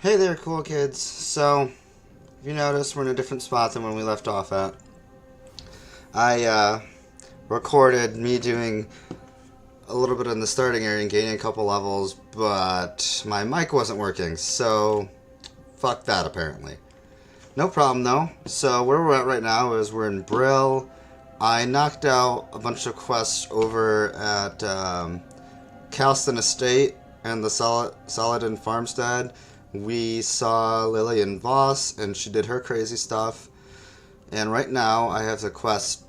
Hey there, cool kids. So, if you notice, we're in a different spot than when we left off at. I recorded me doing a little bit in the starting area and gaining a couple levels, but my mic wasn't working, so fuck that apparently. No problem though. So where we're at right now is we're in Brill. I knocked out a bunch of quests over at Calston Estate and the Saladin Farmstead. We saw Lillian Voss, and she did her crazy stuff. And right now, I have the quest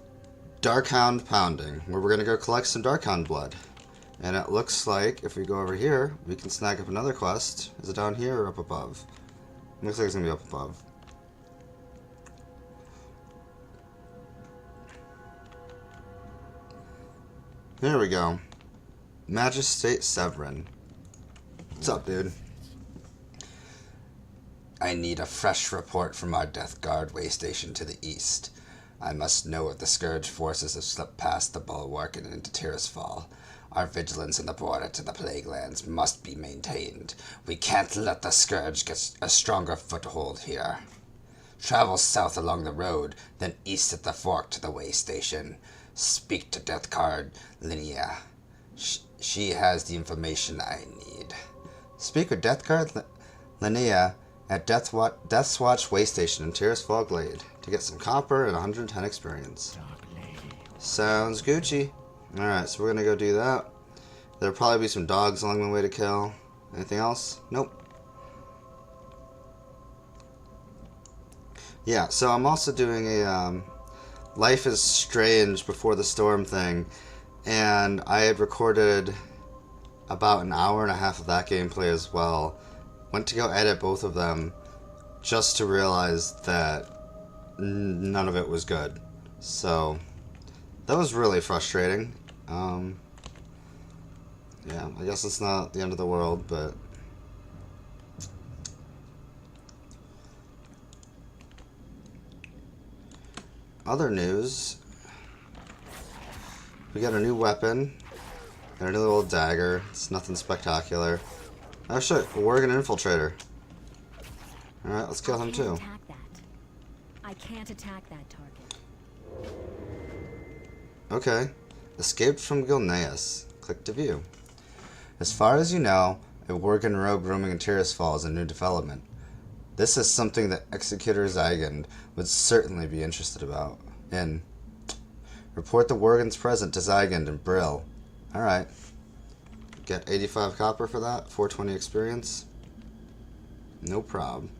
Darkhound Pounding, where we're going to go collect some Darkhound blood. And it looks like, if we go over here, we can snag up another quest. Is it down here or up above? Looks like it's going to be up above. Here we go. Magistrate Severin. What's up, dude? I need a fresh report from our Death Guard way station to the east. I must know if the Scourge forces have slipped past the bulwark and into Tirisfal. Our vigilance in the border to the Plague Lands must be maintained. We can't let the Scourge get a stronger foothold here. Travel south along the road, then east at the fork to the way station. Speak to Death Guard Linnea. She has the information I need. Speak with Death Guard Linnea at Death's Watch way station in Tirisfal Glades to get some copper and 110 experience. Sounds Gucci. Alright, so we're gonna go do that. There'll probably be some dogs along the way to kill. Anything else? Nope. Yeah, so I'm also doing a Life is Strange Before the Storm thing, and I had recorded about an hour and a half of that gameplay as well. Went to go edit both of them just to realize that none of it was good. So that was really frustrating. Yeah, I guess it's not the end of the world, but other news, we got a new weapon and a new little dagger. It's nothing spectacular. Oh shit, a Worgen infiltrator. Alright, let's kill him too. I can't attack that target. Okay. Escaped from Gilneas. Click to view. As far as you know, a Worgen rogue roaming in Tirisfal is a new development. This is something that Executor Zygand would certainly be interested in. Report the Worgens present to Zygand and Brill. Alright. Get 85 copper for that, 420 experience. No problem.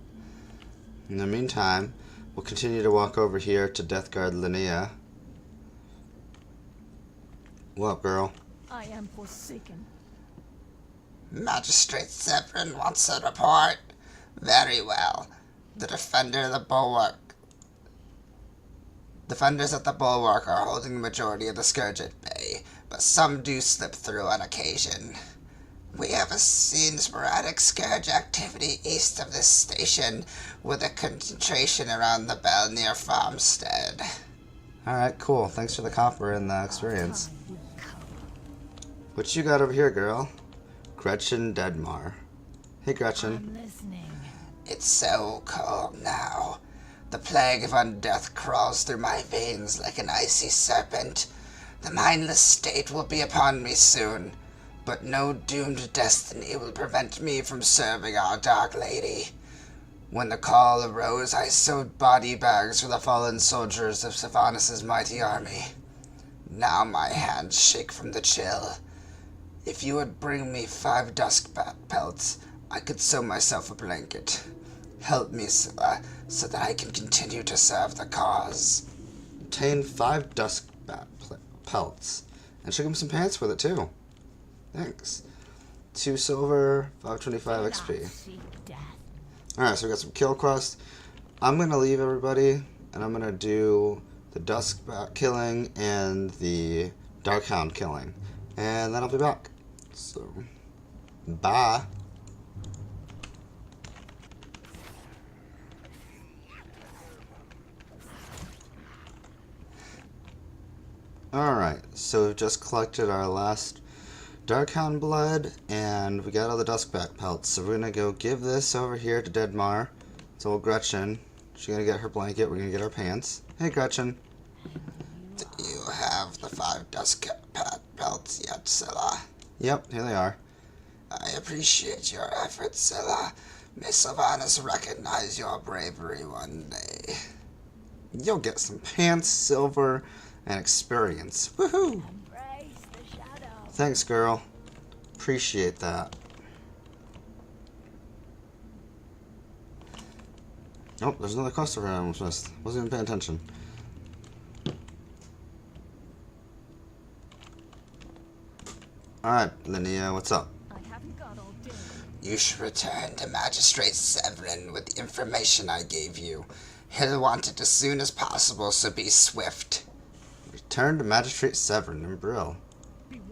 In the meantime, we'll continue to walk over here to Death Guard Linnea. What up, girl? I am forsaken. Magistrate Severin wants a report. Very well. The defenders at the bulwark are holding the majority of the Scourge at bay, but some do slip through on occasion. We have seen sporadic Scourge activity east of this station, with a concentration around the bell near Farmstead. Alright, cool. Thanks for the copper and the experience. What you got over here, girl? Gretchen Deadmar. Hey, Gretchen. I'm listening. It's so cold now. The plague of undeath crawls through my veins like an icy serpent. The mindless state will be upon me soon, but no doomed destiny will prevent me from serving our Dark Lady. When the call arose, I sewed body bags for the fallen soldiers of Sylvanas' mighty army. Now my hands shake from the chill. If you would bring me 5 dusk pelts, I could sew myself a blanket. Help me, so that I can continue to serve the cause. Obtain 5 dusk pelts. And should give him some pants with it, too. Thanks. 2 silver, 525 XP. Alright, so we got some kill quests. I'm going to leave everybody, and I'm going to do the dusk killing and the Darkhound killing. And then I'll be back. So, bye. Alright, so we've just collected our last Darkhound blood, and we got all the Duskback pelts. So we're gonna go give this over here to Deadmar. It's old Gretchen. She's gonna get her blanket. We're gonna get our pants. Hey, Gretchen. Do you have the 5 dusk pelts yet, Scylla? Yep, here they are. I appreciate your efforts, Scylla. May Sylvanas recognize your bravery one day. You'll get some pants, silver, and experience. Woohoo! Embrace the shadow. Thanks, girl. Appreciate that. Oh, there's another quest over here I almost missed. Wasn't even paying attention. Alright, Linnea, what's up? I haven't got all day. You should return to Magistrate Severin with the information I gave you. He'll want it as soon as possible, so be swift. Return to Magistrate Severin in Brill.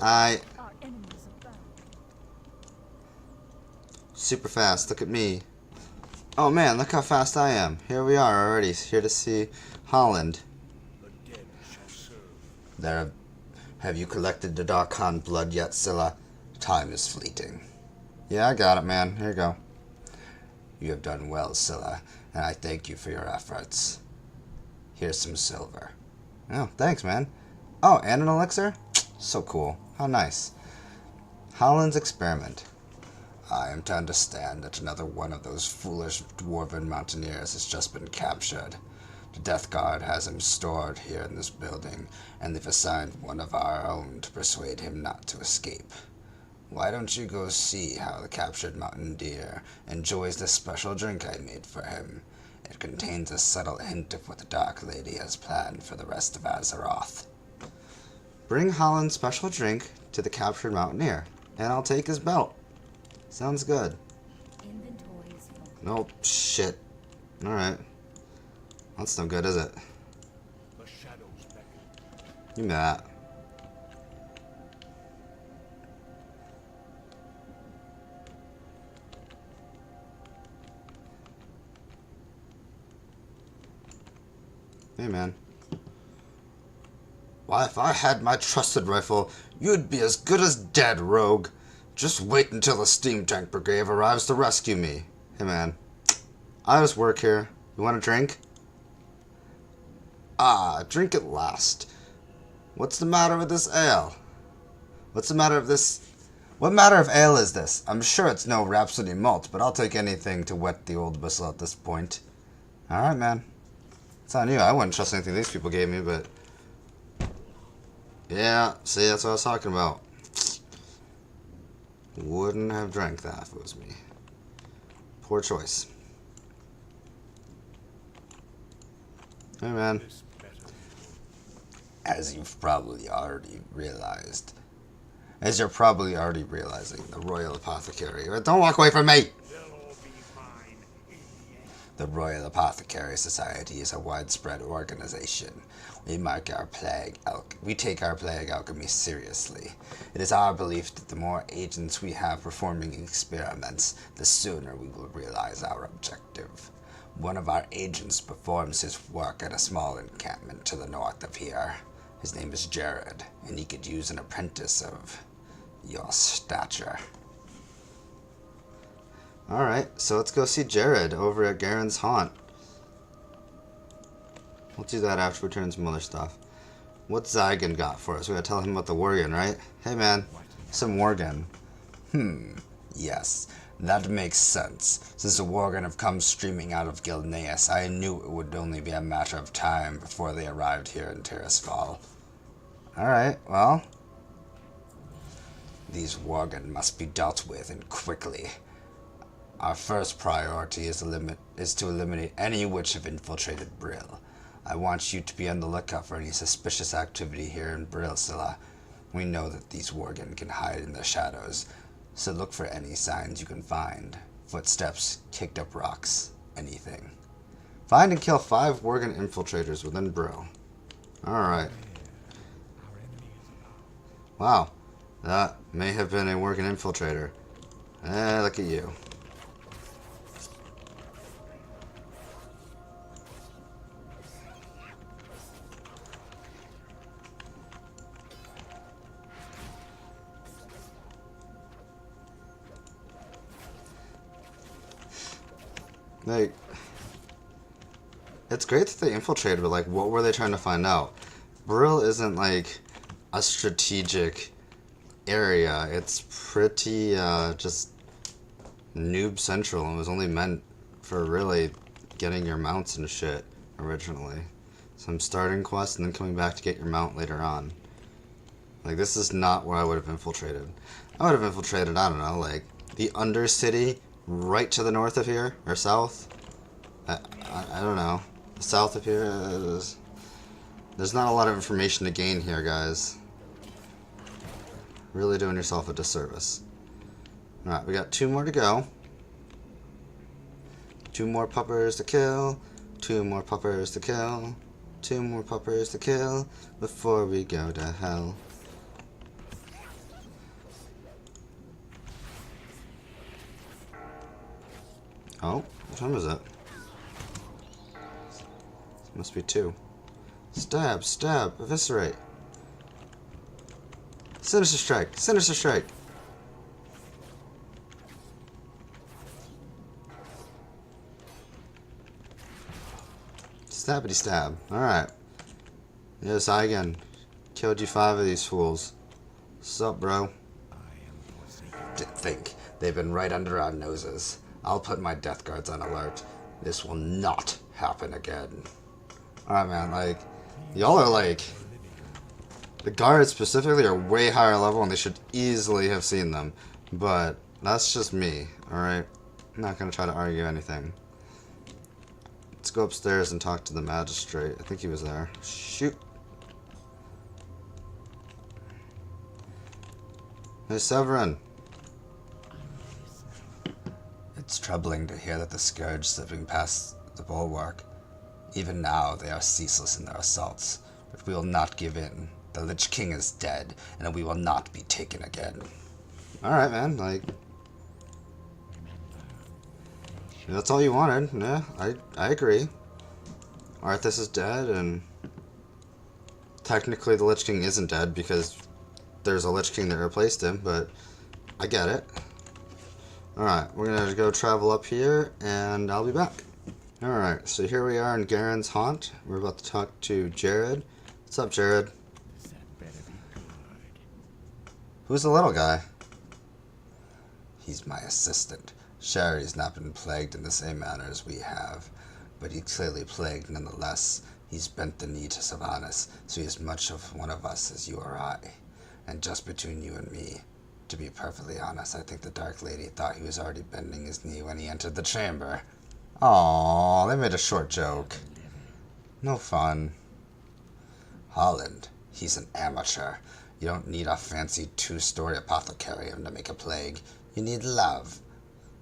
Our enemies abound. Super fast, look at me. Oh man, look how fast I am. Here we are already, here to see Holland. The dead shall serve. There, have you collected the Darkhan blood yet, Scylla? Time is fleeting. Yeah, I got it, man. Here you go. You have done well, Scylla, and I thank you for your efforts. Here's some silver. Oh, thanks, man. Oh, and an elixir? So cool. How nice. Holland's experiment. I am to understand that another one of those foolish dwarven mountaineers has just been captured. The Death Guard has him stored here in this building, and they've assigned one of our own to persuade him not to escape. Why don't you go see how the captured mountain deer enjoys the special drink I made for him? It contains a subtle hint of what the Dark Lady has planned for the rest of Azeroth. Bring Holland's special drink to the captured mountaineer, and I'll take his belt. Sounds good. Inventory is full. Nope, shit. Alright. That's no good, is it? The shadows beckon. Give me that. Hey, man. Why, if I had my trusted rifle, you'd be as good as dead, rogue. Just wait until the steam tank brigade arrives to rescue me. Hey, man. I just work here. You want a drink? Ah, drink at last. What's the matter with this ale? What's the matter of this? What matter of ale is this? I'm sure it's no Rhapsody malt, but I'll take anything to wet the old whistle at this point. Alright, man. It's on you. I wouldn't trust anything these people gave me, but... Yeah, see, that's what I was talking about. Wouldn't have drank that if it was me. Poor choice. Hey, man. This better. As you're probably already realizing, the Royal Apothecary... Don't walk away from me! They'll all be mine in the end. The Royal Apothecary Society is a widespread organization. We take our plague alchemy seriously. It is our belief that the more agents we have performing experiments, the sooner we will realize our objective. One of our agents performs his work at a small encampment to the north of here. His name is Jared, and he could use an apprentice of your stature. Alright, so let's go see Jared over at Garen's Haunt. We'll do that after we turn some other stuff. What's Zygon got for us? We gotta tell him about the Worgen, right? Hey, man. Some Worgen. Yes, that makes sense. Since the Worgen have come streaming out of Gilneas, I knew it would only be a matter of time before they arrived here in Tirisfal. Alright, well. These Worgen must be dealt with, and quickly. Our first priority is to eliminate any which have infiltrated Brill. I want you to be on the lookout for any suspicious activity here in Brill, Scylla. We know that these Worgen can hide in the shadows, so look for any signs you can find. Footsteps, kicked up rocks, anything. Find and kill 5 Worgen infiltrators within Brill. Alright. Wow. That may have been a Worgen infiltrator. Look at you. Like, it's great that they infiltrated, but like, what were they trying to find out? Brill isn't like a strategic area. It's pretty just noob central, and was only meant for really getting your mounts and shit originally. Some starting quests and then coming back to get your mount later on. Like, this is not where I would have infiltrated. I would have infiltrated, I don't know, like the Undercity right to the north of here, or south. I don't know. South of here is... There's not a lot of information to gain here, guys. Really doing yourself a disservice. Alright, we got 2 more to go. 2 more puppers to kill. 2 more puppers to kill. 2 more puppers to kill before we go to hell. Oh, what time is it? Must be 2. Stab, stab, eviscerate. Sinister strike, sinister strike. Stabbity stab. Alright. Yes, I again killed you 5 of these fools. Sup, bro? Didn't think. They've been right under our noses. I'll put my death guards on alert. This will not happen again. Alright, man, like, y'all are like, the guards specifically are way higher level and they should easily have seen them. But that's just me, alright? I'm not gonna try to argue anything. Let's go upstairs and talk to the magistrate. I think he was there. Shoot. Hey, Severin. It's troubling to hear that the Scourge slipping past the bulwark. Even now, they are ceaseless in their assaults, but we will not give in. The Lich King is dead, and we will not be taken again. Alright, man, like, that's all you wanted. Yeah, I agree. Arthas is dead, and technically the Lich King isn't dead because there's a Lich King that replaced him, but I get it. Alright, we're gonna go travel up here, and I'll be back. Alright, so here we are in Garen's Haunt. We're about to talk to Jared. What's up, Jared? Who's the little guy? He's my assistant. Sherry's not been plagued in the same manner as we have, but he's clearly plagued nonetheless. He's bent the knee to Sylvanas, so he is much of one of us as you or I. And just between you and me, to be perfectly honest, I think the Dark Lady thought he was already bending his knee when he entered the chamber. Aww, they made a short joke. No fun. Holland, he's an amateur. You don't need a fancy 2-story apothecarium to make a plague. You need love,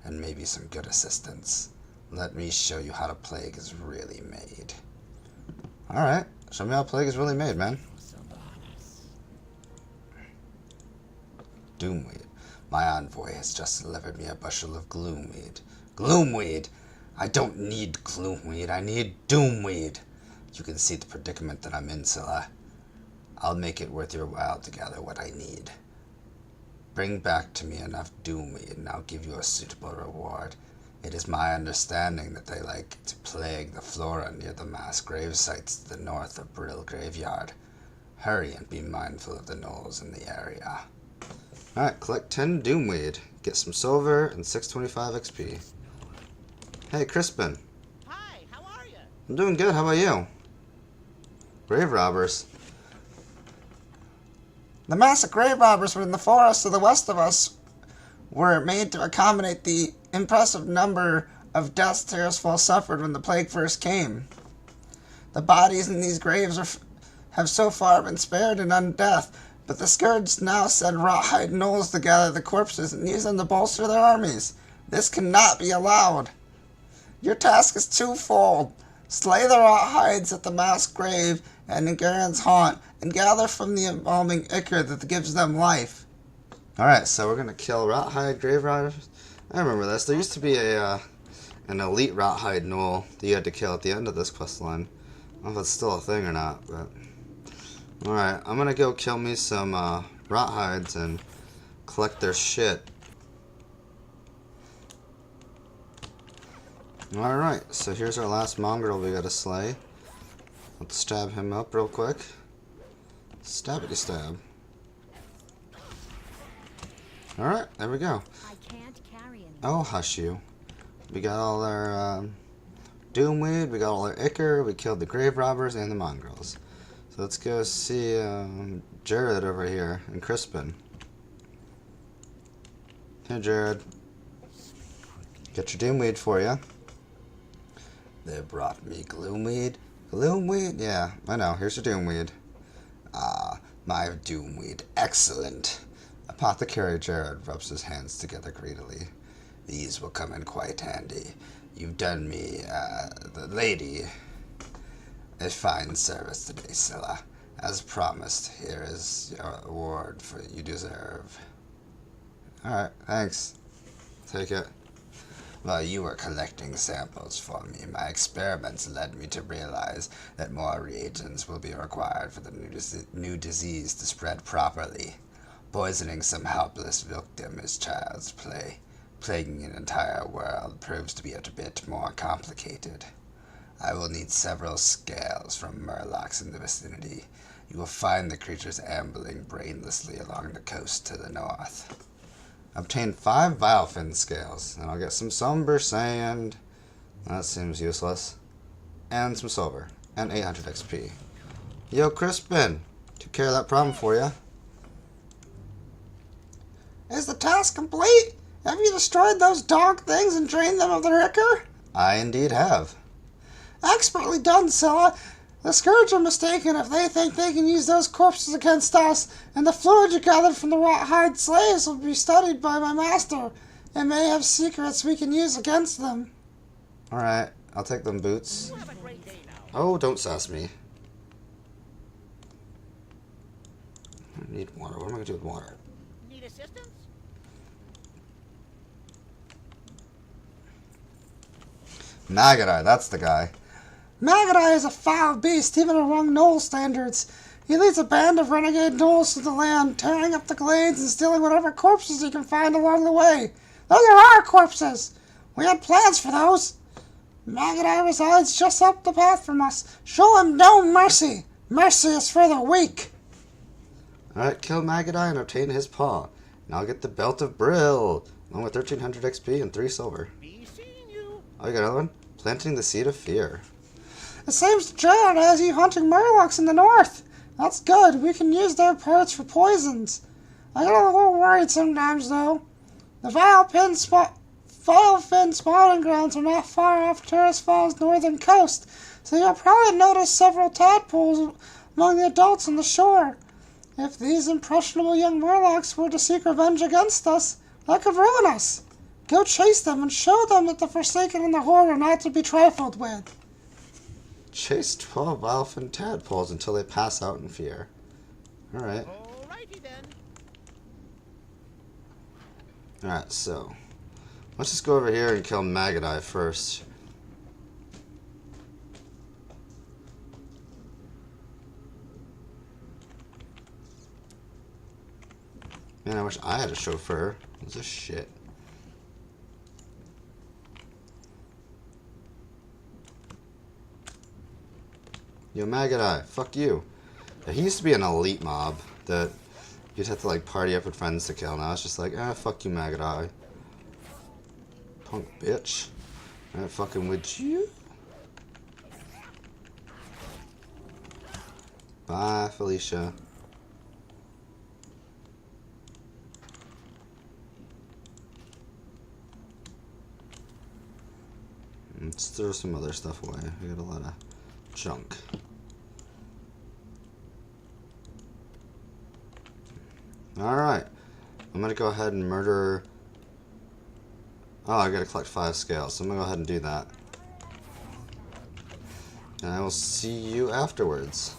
and maybe some good assistance. Let me show you how a plague is really made. Alright, show me how a plague is really made, man. Doomweed. My envoy has just delivered me a bushel of gloomweed. Gloomweed! I don't need gloomweed, I need doomweed. You can see the predicament that I'm in, Scylla. I'll make it worth your while to gather what I need. Bring back to me enough doomweed, and I'll give you a suitable reward. It is my understanding that they like to plague the flora near the mass grave sites to the north of Brill Graveyard. Hurry and be mindful of the gnolls in the area. Alright, collect 10 Doomweed. Get some silver and 625 XP. Hey, Crispin. Hi, how are you? I'm doing good, how about you? Grave robbers. The massive grave robbers within the forest to the west of us were made to accommodate the impressive number of deaths Tirisfal suffered when the plague first came. The bodies in these graves have so far been spared in undeath, but the Scourge now send rawhide gnolls to gather the corpses and use them to bolster their armies. This cannot be allowed. Your task is twofold. Slay the rawhides at the mass grave and in Garen's Haunt, and gather from the embalming ichor that gives them life. Alright, so we're gonna kill Rothhide Grave Robbers. I remember this. There used to be an elite Rothhide Gnoll that you had to kill at the end of this quest line. I don't know if it's still a thing or not, but... Alright, I'm gonna go kill me some Rothides and collect their shit. Alright, so here's our last mongrel we gotta slay. Let's stab him up real quick. Stabbity stab. Alright, there we go. I can't carry him. Oh, hush you. We got all our Doomweed, we got all our Ichor, we killed the Grave Robbers and the Mongrels. So let's go see Jared over here in Crispin. Here, Jared. Get your Doomweed for you. They brought me Gloomweed. Gloomweed? Yeah, I know. Here's your Doomweed. Ah, my Doomweed. Excellent. Apothecary Jared rubs his hands together greedily. These will come in quite handy. You've done me, the lady, a fine service today, Scylla. As promised, here is your award for you deserve. Alright, thanks. Take it. While you were collecting samples for me, my experiments led me to realize that more reagents will be required for the new disease to spread properly. Poisoning some helpless victim is child's play. Plaguing an entire world proves to be a bit more complicated. I will need several scales from murlocs in the vicinity. You will find the creatures ambling brainlessly along the coast to the north. Obtain 5 Vilefin scales, and I'll get some somber sand. That seems useless. And some silver. And 800 XP. Yo, Crispin! Took care of that problem for you. Is the task complete? Have you destroyed those dog things and drained them of their ichor? I indeed have. Expertly done, Scylla. The Scourge are mistaken if they think they can use those corpses against us, and the fluid you gathered from the rawhide slaves will be studied by my master. It may have secrets we can use against them. Alright, I'll take them boots. You have a great day now. Oh, don't sass me. I need water. What am I going to do with water? Need assistance? Magadai, that's the guy. Magadai is a foul beast, even among Gnoll standards. He leads a band of renegade Gnolls to the land, tearing up the glades and stealing whatever corpses he can find along the way. Those are our corpses! We had plans for those. Magadai resides just up the path from us. Show him no mercy. Mercy is for the weak. Alright, kill Magadai and obtain his paw. Now I'll get the Belt of Brill, along with 1300 XP and 3 silver. Be seeing you. Oh, you got another one? Planting the Seed of Fear. It seems Jared has you hunting murlocs in the north. That's good. We can use their parts for poisons. I get a little worried sometimes, though. The Vilefin spawning grounds are not far off Tirisfal's northern coast, so you'll probably notice several tadpoles among the adults on the shore. If these impressionable young murlocs were to seek revenge against us, that could ruin us. Go chase them and show them that the Forsaken and the Horde are not to be trifled with. Chase 12 Vilefin tadpoles until they pass out in fear. Alright. Alrighty then. Alright, so let's just go over here and kill Magadai first. Man, I wish I had a chauffeur. What's this shit? Yo, Magadai, fuck you. Yeah, he used to be an elite mob that you'd have to like party up with friends to kill. Now it's just like, fuck you, Magadai. Punk bitch. I ain't fucking with you. Bye, Felicia. Let's throw some other stuff away. We got a lot of junk. Alright. I'm gonna go ahead and murder... Oh, I gotta collect 5 scales, so I'm gonna go ahead and do that. And I will see you afterwards.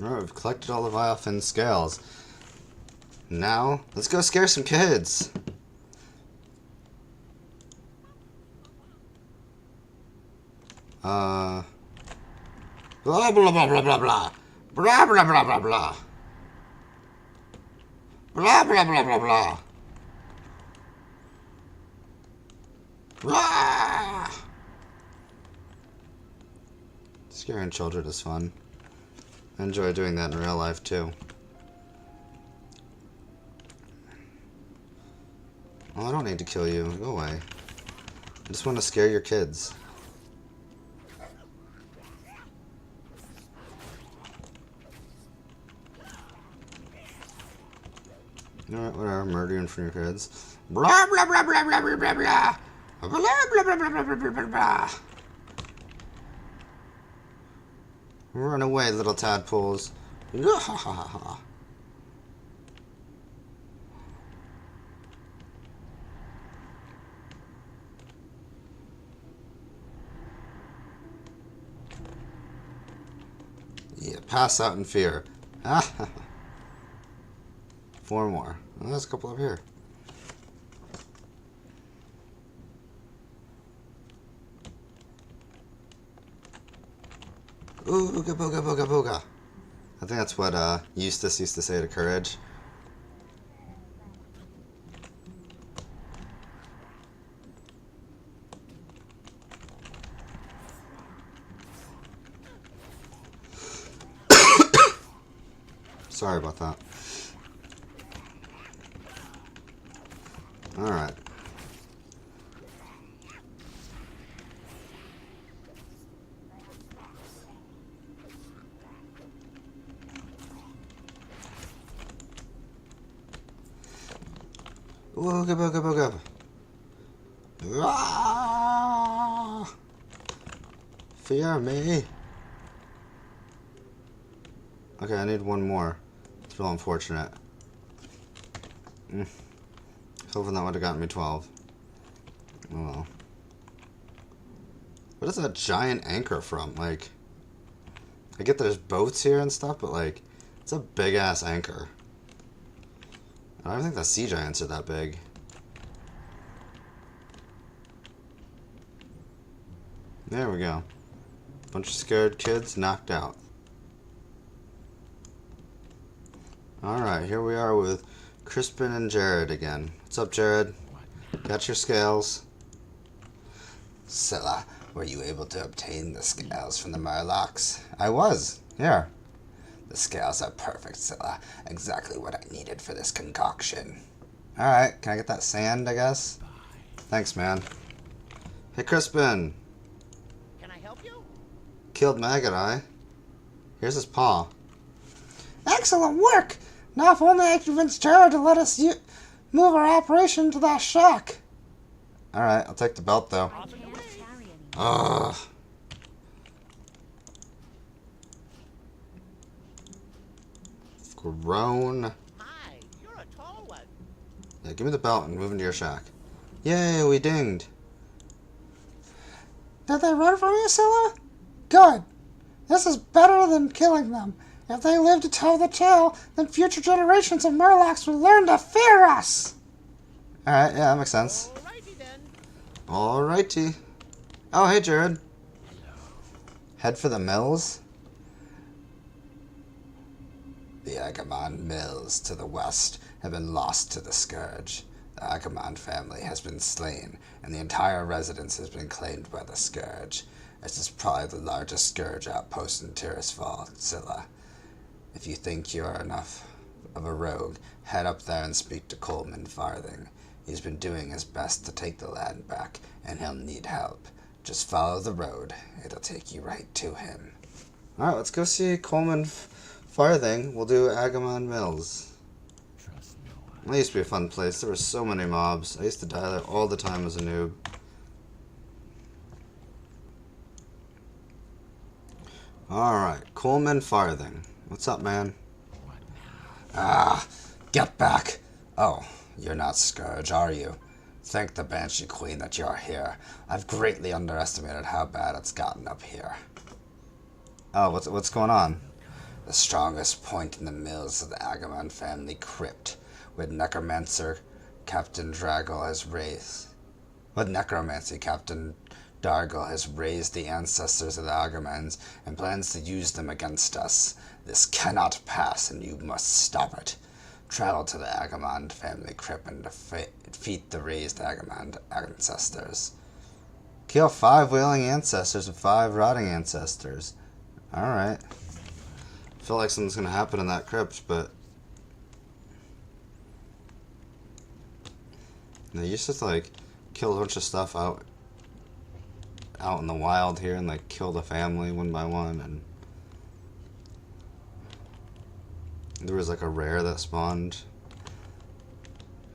Alright, we've collected all the Viofin scales. Now, let's go scare some kids. Blah blah blah blah blah blah. Blah blah blah blah blah. Blah blah blah blah blah. Blah. Scaring children is fun. I enjoy doing that in real life too. Oh, I don't need to kill you. Go away. I just want to scare your kids. Alright, whatever. Murder in front of your kids. Blah blah blah blah blah blah blah blah. Blah blah blah blah blah blah blah blah blah. Run away, little tadpoles. Yeah, pass out in fear. 4 more. Oh, there's a couple up here. Ooga booga booga booga. I think that's what Eustace used to say to Courage. Sorry about that. Alright. Ooga booga booga. Ah! Fear me. Okay, I need one more. It's real unfortunate. Hoping that would have gotten me 12. Oh well. What is that giant anchor from? Like, I get there's boats here and stuff, but like, it's a big ass anchor. I don't think the sea giants are that big. There we go. Bunch of scared kids knocked out. Alright, here we are with Crispin and Jared again. What's up, Jared? Got your scales? Scylla, were you able to obtain the scales from the Murlocs? I was. Here. The scales are perfect, Scylla. Exactly what I needed for this concoction. Alright, can I get that sand, I guess? Thanks, man. Hey, Crispin. Can I help you? Killed Maggot-Eye. Here's his paw. Excellent work! Now if only I could convince Jared to let us move our operation to that shack. Alright, I'll take the belt, though. I can't carry any. Ugh. Grown. Hi, you're a tall one. Yeah, give me the belt and move into your shack. Yay, we dinged. Did they run from you, Scylla? Good. This is better than killing them. If they live to tell the tale, then future generations of Murlocs will learn to fear us. Alright, yeah, that makes sense. Alrighty then. Alrighty. Oh, hey, Jared. Head for the mills? The Agamon mills to the west have been lost to the Scourge. The Agamon family has been slain, and the entire residence has been claimed by the Scourge. This is probably the largest Scourge outpost in Tirisfal, Scylla. If you think you're enough of a rogue, head up there and speak to Coleman Farthing. He's been doing his best to take the land back, and he'll need help. Just follow the road. It'll take you right to him. Alright, let's go see Coleman Farthing. We'll do Agamon Mills. That used to be a fun place. There were so many mobs. I used to die there all the time as a noob. Alright, Coleman Farthing. What's up, man? Ah, get back! Oh, you're not Scourge, are you? Thank the Banshee Queen that you're here. I've greatly underestimated how bad it's gotten up here. Oh, what's going on? The strongest point in the mills of the Agamemnon family crypt, with necromancer Captain Draggle has raised. With necromancy, Captain Dargle has raised the ancestors of the Agamemnons and plans to use them against us. This cannot pass, and you must stop it. Travel to the Agamemnon family crypt and defeat the raised Agamemnon ancestors. Kill 5 wailing ancestors and 5 rotting ancestors. Alright. I feel like something's gonna happen in that crypt, but they used to like kill a bunch of stuff out in the wild here and like kill the family one by one, and there was like a rare that spawned.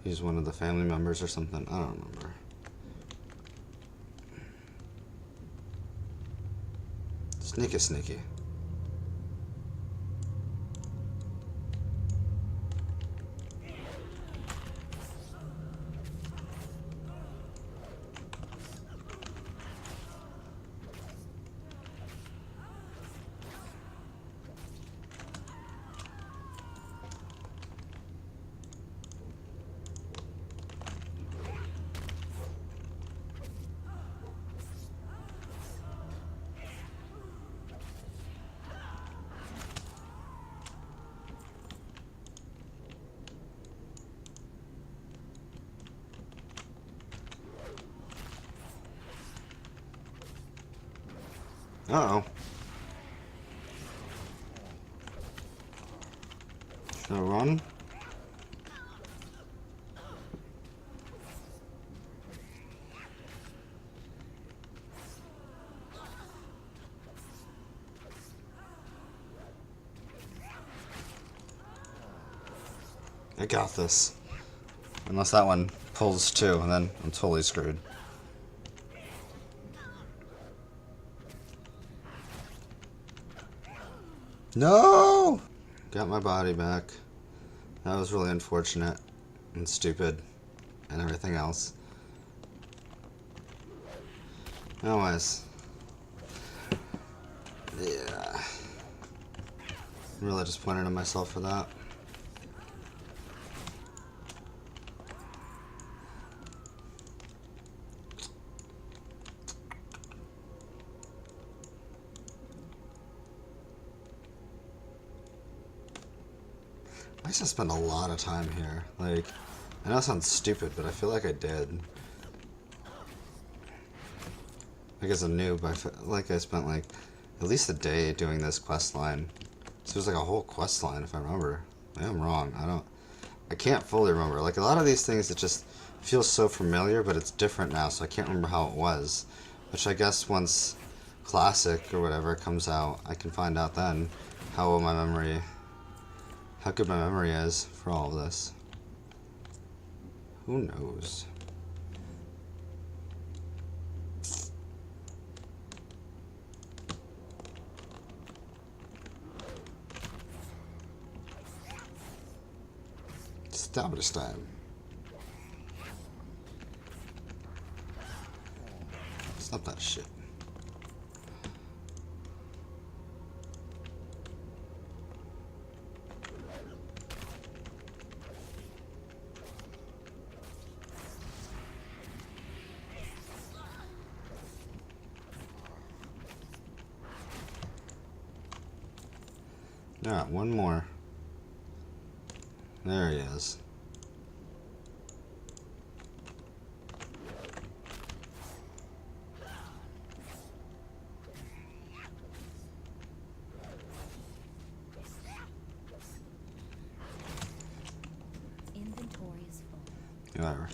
He's one of the family members or something. I don't remember. Sneaky, sneaky. Uh-oh. Should I run? I got this. Unless that one pulls too, and then I'm totally screwed. No! Got my body back. That was really unfortunate and stupid and everything else. Anyways. Yeah. I'm really disappointed in myself for that. I used to spend a lot of time here. Like, I know it sounds stupid, but I feel like I did. Like as a noob, I feel like I spent like at least a day doing this quest line. So it was like a whole quest line, if I remember. Maybe I'm wrong. I can't fully remember. Like a lot of these things, it just feels so familiar, but it's different now, so I can't remember how it was. Which I guess once Classic or whatever comes out, I can find out then how good my memory is for all of this. Who knows? Established time. Stop that shit. Alright, one more. There he is. Inventory is full. Whatever.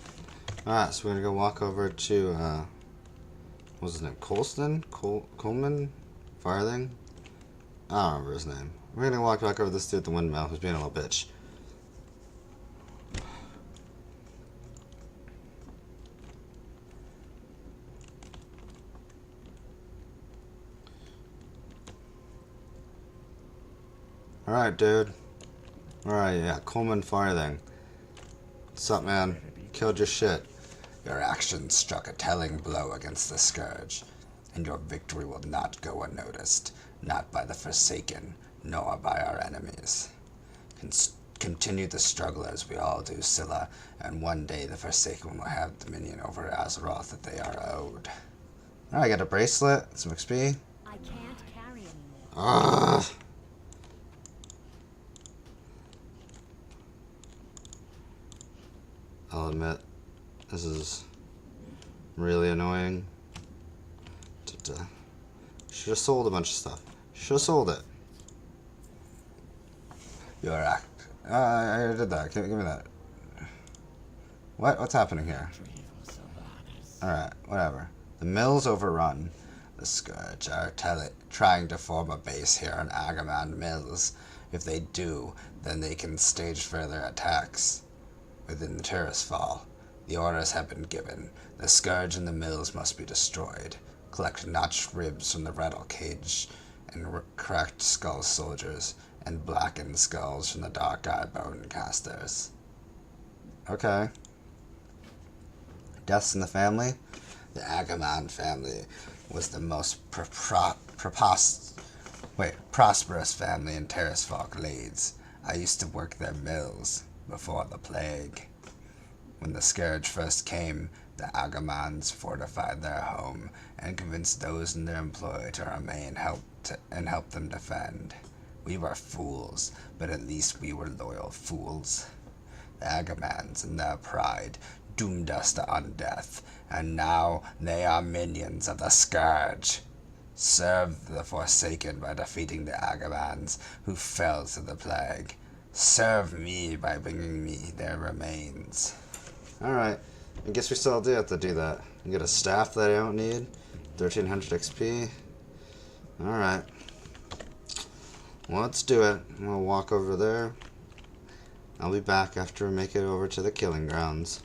Alright, so we're gonna go walk over to, what was his name? Colston? Coleman? Farthing? I don't remember his name. We're gonna walk back over this dude at the windmill who's being a little bitch. Alright, dude. Alright, yeah, Coleman Farthing. What's up, man? Killed your shit. Your actions struck a telling blow against the Scourge, and your victory will not go unnoticed. Not by the Forsaken, nor by our enemies. Continue the struggle as we all do, Scylla, and one day the Forsaken will have dominion over Azeroth that they are owed. Oh, I got a bracelet, some XP. I can't carry anymore. Ah. I'll admit, this is really annoying. Should have sold a bunch of stuff. Should have sold it. Your act. I already did that. Give me that. What? What's happening here? Alright, whatever. The mill's overrun. The Scourge are trying to form a base here on Agamand Mills. If they do, then they can stage further attacks within the Tirisfal. The orders have been given. The Scourge and the mills must be destroyed. Collect notched ribs from the rattle cage and cracked skull soldiers and blackened skulls from the dark-eyed bone casters. Okay. Deaths in the family? The Agamand family was the most prosperous family in Tirisfal Glades. I used to work their mills before the plague. When the Scourge first came, the Agamands fortified their home and convinced those in their employ to remain and help them defend. We were fools, but at least we were loyal fools. The Agamands, in their pride, doomed us to undeath, and now they are minions of the Scourge. Serve the Forsaken by defeating the Agamands who fell to the plague. Serve me by bringing me their remains. Alright, I guess we still do have to do that. And get a staff that I don't need. 1300 XP. Alright. Well, let's do it. I'm gonna walk over there. I'll be back after we make it over to the killing grounds.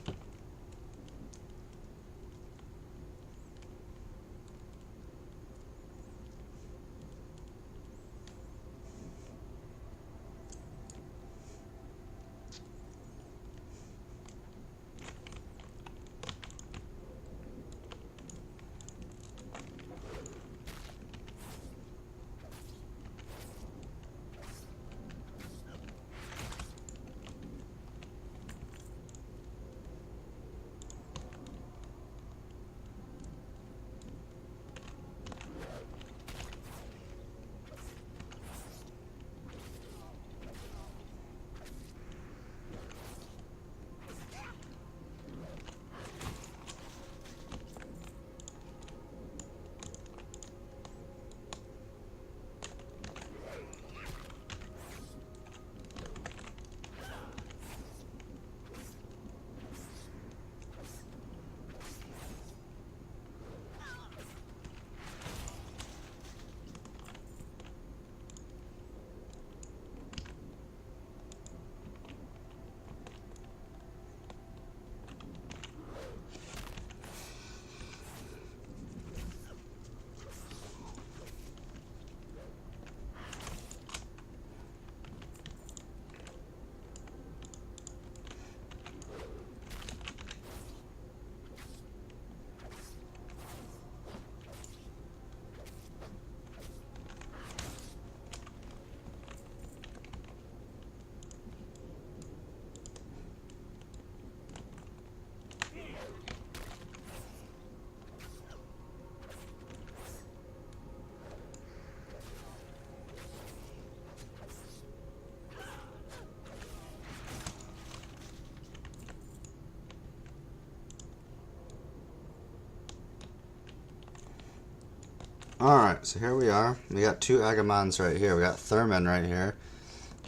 Alright, so here we are. We got two Agamans right here. We got Thurman right here.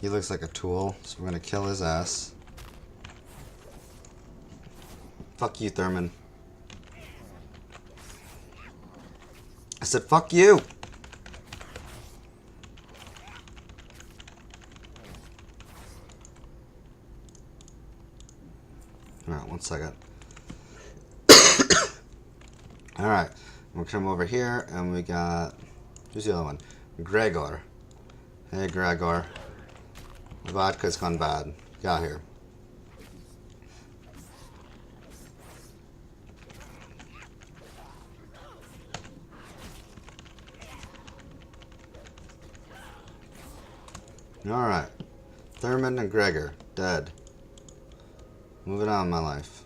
He looks like a tool, so we're gonna kill his ass. Fuck you, Thurman. I said fuck you! Alright, one second. Alright. We'll come over here, and we got... Who's the other one? Gregor. Hey, Gregor. The vodka's gone bad. Get out here. Alright. Thurman and Gregor, dead. Moving on in my life.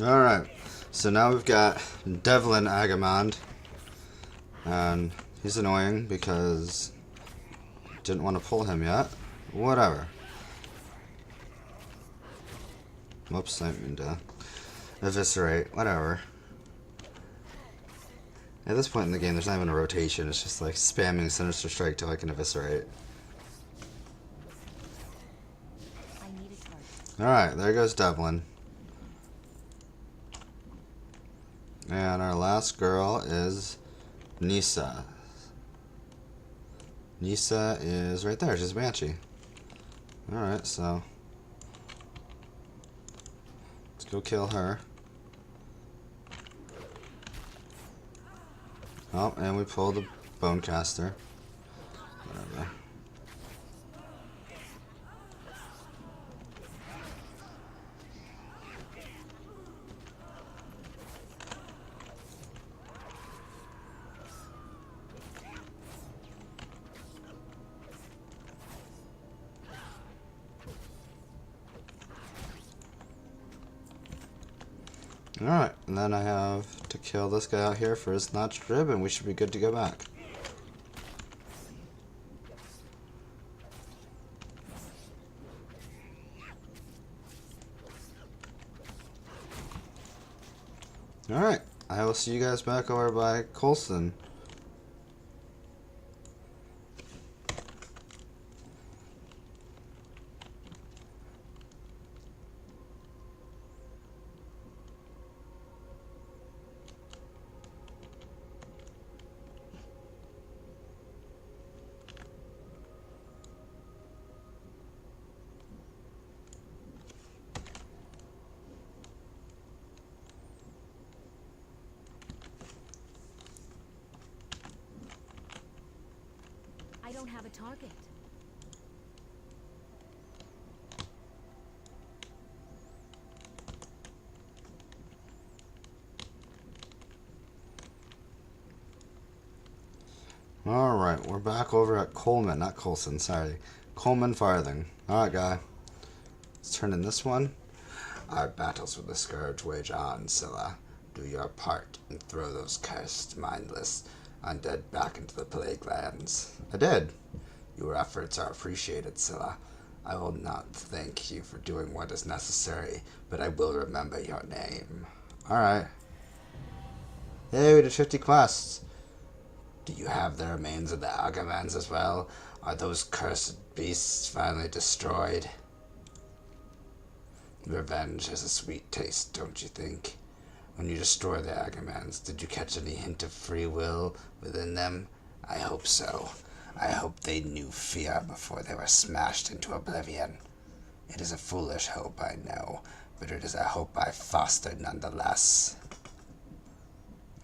Alright, so now we've got Devlin Agamond, and he's annoying because didn't want to pull him yet. Whatever. Whoops, I didn't mean to eviscerate. Whatever. At this point in the game, there's not even a rotation. It's just like spamming Sinister Strike till I can eviscerate. I need a target. Alright, there goes Devlin. And our last girl is Nisa. Nisa is right there. She's Banshee. Alright, so let's go kill her. Oh, and we pulled the Bonecaster. Whatever. Alright, and then I have to kill this guy out here for his notched rib, and we should be good to go back. Alright, I will see you guys back over by Colston. I don't have a target. Alright, we're back over at Coleman, not Colson, sorry. Coleman Farthing. Alright, guy. Let's turn in this one. Our battles with the Scourge wage on, Scylla. Do your part and throw those cursed, mindless undead back into the Plague Lands. I did. Your efforts are appreciated, Scylla. I will not thank you for doing what is necessary, but I will remember your name. Alright. Hey, we did 50 quests. Do you have the remains of the Agamans as well? Are those cursed beasts finally destroyed? Revenge has a sweet taste, don't you think? When you destroy the Agamans, did you catch any hint of free will within them? I hope so. I hope they knew fear before they were smashed into oblivion. It is a foolish hope, I know, but it is a hope I foster nonetheless.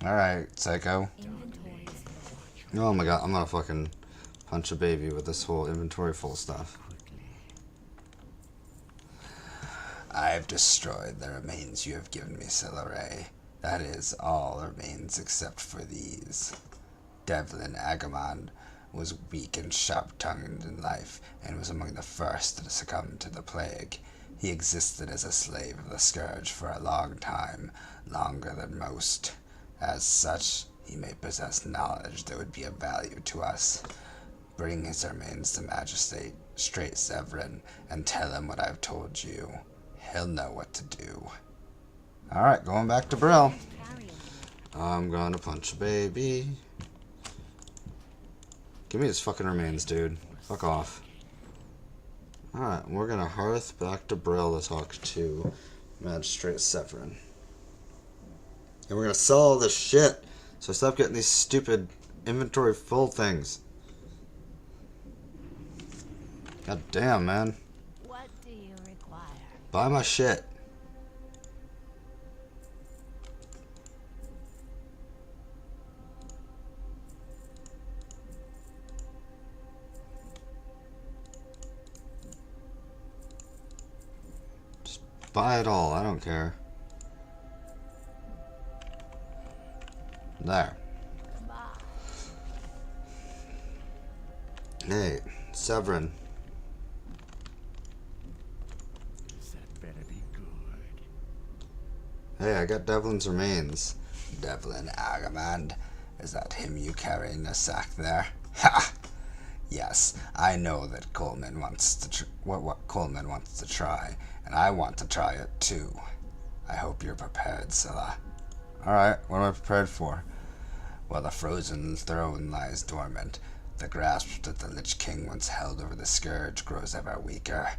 Alright, Psycho. Inventory is Oh my god, I'm gonna fucking punch a baby with this whole inventory full of stuff. I've destroyed the remains you have given me, scyllarei. That is all remains except for these. Devlin Agamond was weak and sharp-tongued in life, and was among the first to succumb to the plague. He existed as a slave of the Scourge for a long time, longer than most. As such, he may possess knowledge that would be of value to us. Bring his remains to Magistrate straight Severin and tell him what I've told you. He'll know what to do. Alright, going back to Brill. Carrying me. I'm gonna punch a baby. Give me his fucking remains, dude. Fuck off. Alright, we're gonna hearth back to Brill to talk to Magistrate Severin. And we're gonna sell all this shit. So stop getting these stupid inventory full things. God damn, man. What do you require? Buy my shit. Just buy it all. I don't care. There. Bah. Hey, Severin. That better be good. Hey, I got Devlin's remains. Devlin Agamand? Is that him you carry in the sack there? Ha! Yes, I know that Coleman wants to what Coleman wants to try, and I want to try it too. I hope you're prepared, Scylla. Alright, what am I prepared for? While the frozen throne lies dormant, the grasp that the Lich King once held over the scourge grows ever weaker.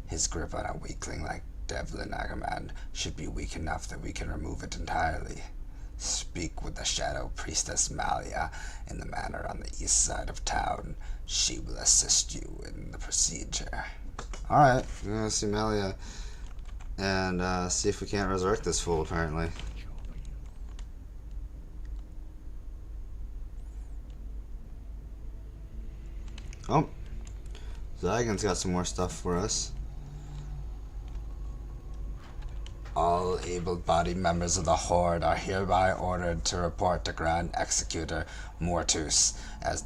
His grip on a weakling like Devlin Agamand should be weak enough that we can remove it entirely. Speak with the Shadow Priestess Malia in the manor on the east side of town. She will assist you in the procedure. Alright, we're gonna see Malia and see if we can't resurrect this fool, apparently. Oh, Zygon's got some more stuff for us. All able-bodied members of the Horde are hereby ordered to report to Grand Executor Mortus as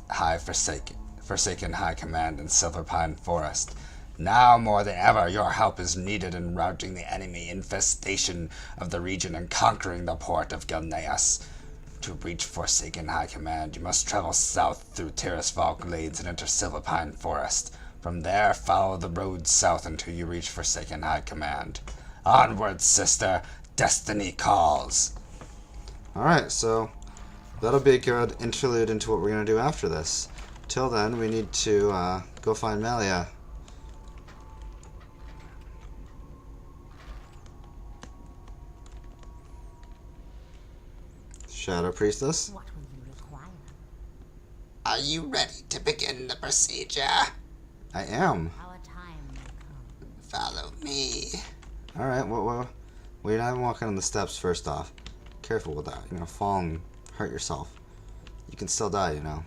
Forsaken High Command in Silverpine Forest. Now more than ever, your help is needed in routing the enemy infestation of the region and conquering the port of Gilneas. To reach Forsaken High Command, you must travel south through Tirisfal Glades and enter Silverpine Forest. From there, follow the road south until you reach Forsaken High Command. Onward, sister! Destiny calls! Alright, so that'll be a good interlude into what we're going to do after this. Till then, we need to go find Malia. Shadow Priestess? What will you require? Are you ready to begin the procedure? I am. Our time will come. Follow me. Alright, well, you're not walking on the steps first off. Careful with that. You're gonna fall and hurt yourself. You can still die, you know.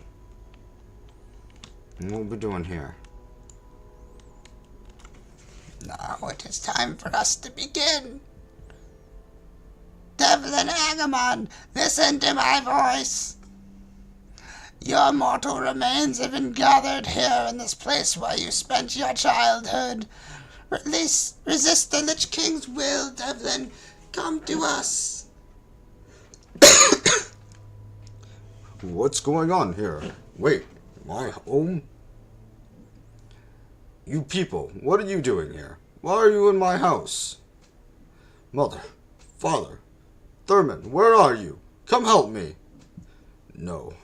And what are we doing here? Now it is time for us to begin. Devlin Agamand, listen to my voice. Your mortal remains have been gathered here in this place where you spent your childhood. Resist the Lich King's will, Devlin. Come to us. What's going on here? Wait, my home? You people, what are you doing here? Why are you in my house? Mother, father, Thurman, where are you? Come help me. No,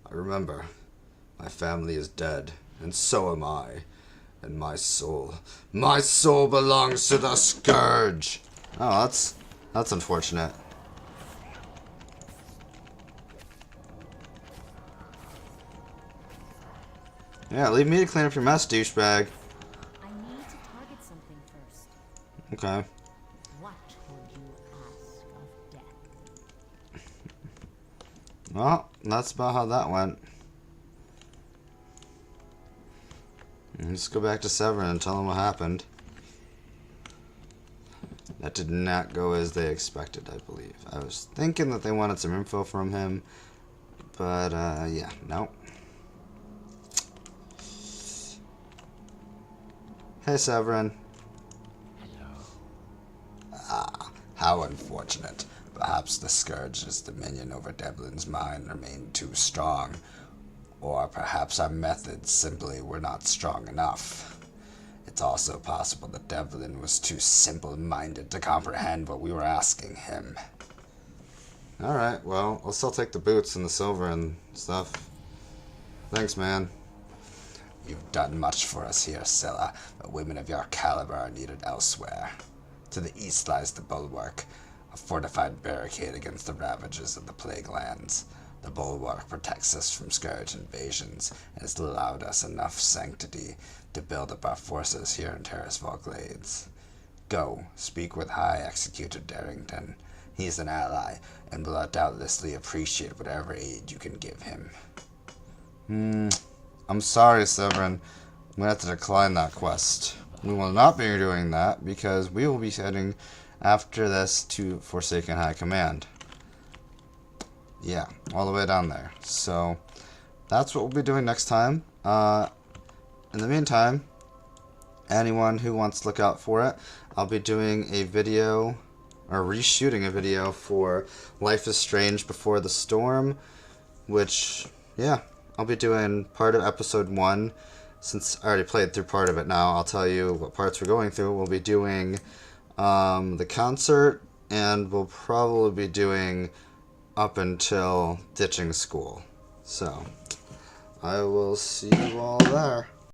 I remember. My family is dead, and so am I. And my soul belongs to the Scourge. Oh, that's unfortunate. Yeah, leave me to clean up your mess, douchebag. I need to target something first. Okay. What would you ask of death? Well, that's about how that went. Let's go back to Severin and tell him what happened. That did not go as they expected, I believe. I was thinking that they wanted some info from him, but, yeah, nope. Hey, Severin. Ah, how unfortunate. Perhaps the Scourge's dominion over Devlin's mind remained too strong. Or perhaps our methods simply were not strong enough. It's also possible that Devlin was too simple-minded to comprehend what we were asking him. Alright, well, I'll still take the boots and the silver and stuff. Thanks, man. You've done much for us here, Scylla, but women of your caliber are needed elsewhere. To the east lies the Bulwark, a fortified barricade against the ravages of the Plague Lands. The Bulwark protects us from Scourge invasions, and has allowed us enough sanctity to build up our forces here in Tirisfal Glades. Go, speak with High Executor Darrington. He is an ally, and will doubtlessly appreciate whatever aid you can give him. I'm sorry, Severin. I'm going to have to decline that quest. We will not be doing that, because we will be heading after this to Forsaken High Command. Yeah, all the way down there. So, that's what we'll be doing next time. In the meantime, anyone who wants to look out for it, I'll be doing a video, or reshooting a video for Life is Strange Before the Storm, which, yeah, I'll be doing part of episode 1. Since I already played through part of it now, I'll tell you what parts we're going through. We'll be doing the concert, and we'll probably be doing up until ditching school. So, I will see you all there.